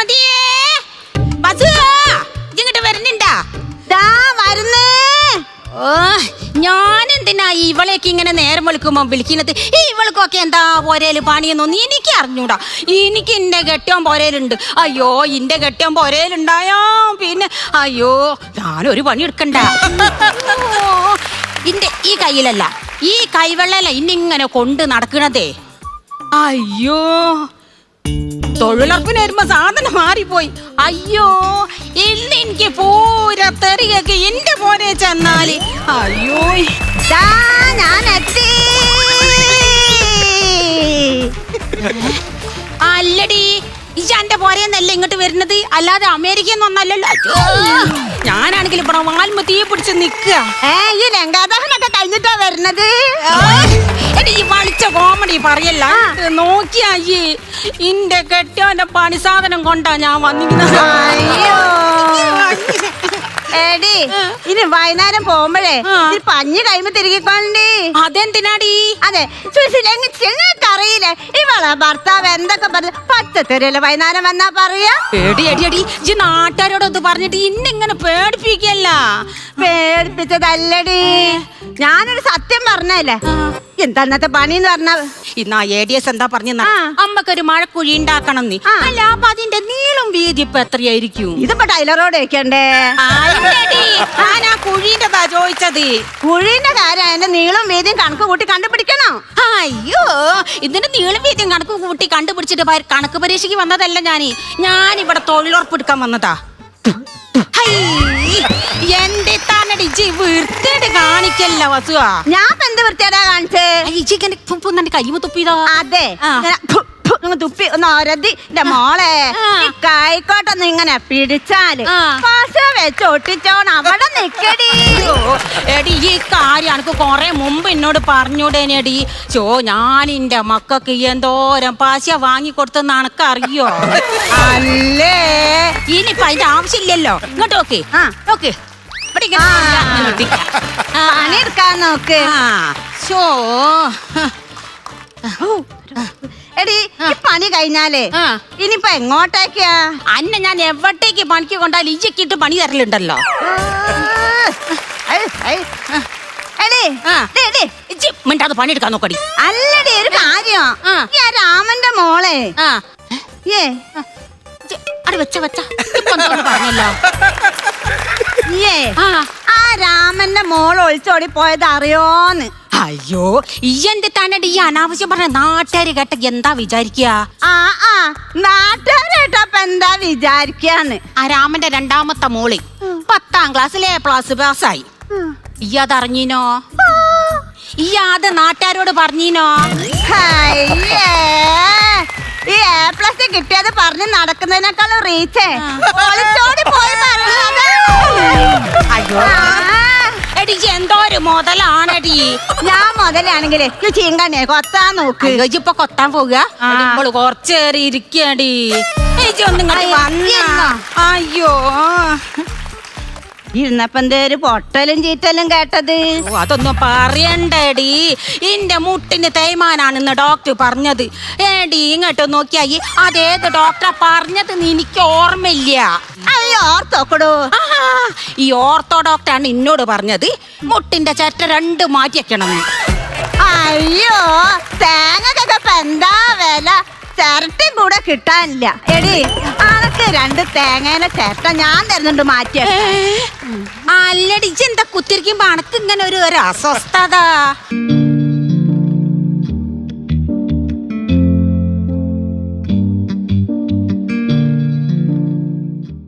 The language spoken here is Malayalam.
ബാസുമതിയേ, ഇങ്ങോട്ട് വരുന്നുണ്ടാ? ഞാനെന്തിനാ ഇവളേക്ക് ഇങ്ങനെ നേരം വിളിക്കുമ്പോ വിളിക്കുന്നത്? ഇവൾക്കൊക്കെ എന്താ പോരേല് പണിയെന്നൊന്നും എനിക്ക് അറിഞ്ഞൂടാ. എനിക്ക് ഇന്റെ കെട്ടിയോൻ പോരേലുണ്ട്. അയ്യോ, ഇന്റെ കെട്ടിയോൻ പോരേലുണ്ടായോ പിന്നെ അയ്യോ ഞാനൊരു പണി എടുക്കണ്ട. ഇന്റെ ഈ കയ്യിലല്ല, ഈ കൈവെള്ളല്ല ഇന്നിങ്ങനെ കൊണ്ട് നടക്കണതേ. അയ്യോ, തൊഴിലുറപ്പിന് വരുമ്പോ സാധനം മാറിപ്പോയി. അയ്യോ, ഇന്ന് എനിക്ക് പൂര തെറിയൊക്കെ എന്റെ പോലെ ചെന്നാല്. അയ്യോ, ഞാൻ എത്തി. അല്ലടി, ഇന്റെ പോരെന്നല്ല ഇങ്ങോട്ട് വരുന്നത്, അല്ലാതെ അമേരിക്കന്ന് ഒന്നല്ലല്ലോ. ഞാനാണെങ്കിൽ ഇവിടെ വാൽമ തീ പിടിച്ച് നിക്കുക. ഈ ലങ്കാദഹനൊക്കെ കഴിഞ്ഞിട്ടാ വരുന്നത്. എടി, ഈ വളിച്ച കോമഡി പറയല്ല. നോക്കിയായി ഇന്റെ കെട്ടിയോന്റെ പണി സാധനം കൊണ്ടാ ഞാൻ വന്നിരിക്കുന്നത്. അയ്യോ എടി, ഇനി വൈകുന്നേരം പോകുമ്പോഴേ പഞ്ഞി കഴിയുമ്പോ തിരികെക്കൊണ്ടേ. അതെന്തിനാടി? അതെ, അറിയില്ലേ ഇവളെ ഭർത്താവ് എന്തൊക്കെ പറഞ്ഞു പച്ചത്തരല്ലേ വൈകുന്നേരം വന്നാ പറയാ. എടി എടി എടി, ഈ നാട്ടുകാരോടൊന്ന് പറഞ്ഞിട്ട് ഇന്നിങ്ങനെ പേടിപ്പിക്കല്ല. പേടിപ്പിച്ചതല്ലടി, ഞാനൊരു സത്യം പറഞ്ഞല്ലേ. എന്താന്നത്തെ പണിന്ന് പറഞ്ഞ ഇന്നാ ADS എന്താ പറഞ്ഞ അമ്മക്കൊരു മഴക്കുഴി ഉണ്ടാക്കണം നീ. അല്ല, അപ്പൊ അതിന്റെ നീളം വീതി ഇപ്പൊ എത്രയായിരിക്കും? ഇതിപ്പോ ടൈലറോട് വെക്കണ്ടേ? ഞാൻ ആ കുഴീന്റെതാ ചോദിച്ചത്. കുഴീന്റെ കാര്യം അതിന്റെ നീളം വീതിയും കണക്ക് കൂട്ടി കണ്ടുപിടിക്കണം. അയ്യോ, ഇതിന്റെ നീളം വീതിയും കണക്ക് കൂട്ടി കണ്ടുപിടിച്ചിട്ട് കണക്ക് പരീക്ഷയ്ക്ക് വന്നതല്ല ഞാനിവിടെ തൊഴിലുറപ്പെടുക്കാൻ വന്നതാ. എന്റെ തന്നടി വൃത്തിയുടെ കാണിക്കല്ല വസുവാ. ഞാൻ എന്ത് വൃത്തിയാടാ കാണിച്ചേ? കൈമ തുപ്പിതോ? അതെ, തുപ്പി ഒന്ന് ഒരതി. എന്റെ മോളെ കൈക്കോട്ടൊന്ന് ഇങ്ങനെ പിടിച്ചാല് പശ വെച്ച് ഒട്ടിച്ചോണം അവിടെ നിക്കടി. എടി, ഈ കാര്യം എനിക്ക് കൊറേ മുമ്പ് എന്നോട് പറഞ്ഞൂടേനടി. ഞാൻ എന്റെ മക്കൾക്ക് എന്തോരം പശ വാങ്ങിക്കൊടുത്തെന്ന് എനക്കറിയോ? അല്ലേ, ഇനിയിപ്പൊ അതിന്റെ ആവശ്യമില്ലല്ലോ. ഇങ്ങോട്ട് നോക്ക് നോക്ക്, പണിയെടുക്കാൻ നോക്ക്. എടി, ഈ പണി കഴിഞ്ഞാലേ ഇനിയിപ്പൊ എങ്ങോട്ടേക്കാ? അന്നെ ഞാൻ എവിടേക്ക് പണിക്ക് കൊണ്ടാൽ ഇജക്കിട്ട് പണി തരലുണ്ടല്ലോ. മിണ്ടാതെ പണിയെടുക്കാൻ നോക്കടി. അല്ലടി, ഒരു കാര്യം, രാമന്റെ മോളെ പറഞ്ഞല്ലോ. ആ രാമന്റെ മോൾ ഒളിച്ചോടി പോയത് അറിയോന്ന്? അയ്യോ, എന്റെ തന്നടി ഈ അനാവശ്യം പറഞ്ഞ നാട്ടുകാര് കേട്ട എന്താ വിചാരിക്കുക? നാട്ടുകാരേട്ടപ്പ എന്താ വിചാരിക്കാന്ന്? ആ രാമന്റെ രണ്ടാമത്തെ മോളി 10ാം ക്ലാസ്സിലെ A+ പാസ്സായി. ഈ അതറിഞ്ഞീനോ? ഈ അത് നാട്ടുകാരോട് പറഞ്ഞീനോ? ഈ A+ കിട്ടിയത് പറഞ്ഞ് നടക്കുന്നതിനേക്കാളും റീച്ചേ ഒളിച്ചോടി പോയി പറഞ്ഞത്. അയ്യോ എടി, എന്തോ ഒരു മുതലാണടി. ഞാൻ മുതലാണെങ്കിലേ ചീങ്കണ്ണേ കൊത്താൻ നോക്ക്. ഇപ്പൊ കൊത്താൻ പോവുക? കൊറച്ചേറി ഇരിക്കടി. അയ്യോ, ഇരുന്നപ്പോ എന്തേരു പൊട്ടലും ചീറ്റലും കേട്ടത്? അതൊന്നും പറയണ്ടടി. ഇന്റെ മുട്ടിന് തേയ്മാനാണെന്ന് ഡോക്ടർ പറഞ്ഞത്. ഏടി, ഇങ്ങോട്ട് നോക്കിയായി അതേത് ഡോക്ടറാ പറഞ്ഞത് എനിക്ക് ഓർമ്മയില്ല. ഓർത്തോക്കടോ, ഈ ഓർത്തോ ഡോക്ടറാണ് എന്നോട് പറഞ്ഞത് മുട്ടിന്റെ ചേട്ട 2 മാറ്റി വെക്കണമെന്ന്. അയ്യോ, തേങ്ങക്കൊക്കെ എന്താ വില? ചിരട്ടയും കൂടെ കിട്ടാനില്ല. എടി, അനക്ക് 2 തേങ്ങേനെ ചേട്ട ഞാൻ തരുന്നുണ്ട് മാറ്റിയ. അല്ലടി, എന്താ കുത്തിരിക്കുമ്പോ അനക്ക് ഇങ്ങനെ ഒരു അസ്വസ്ഥത?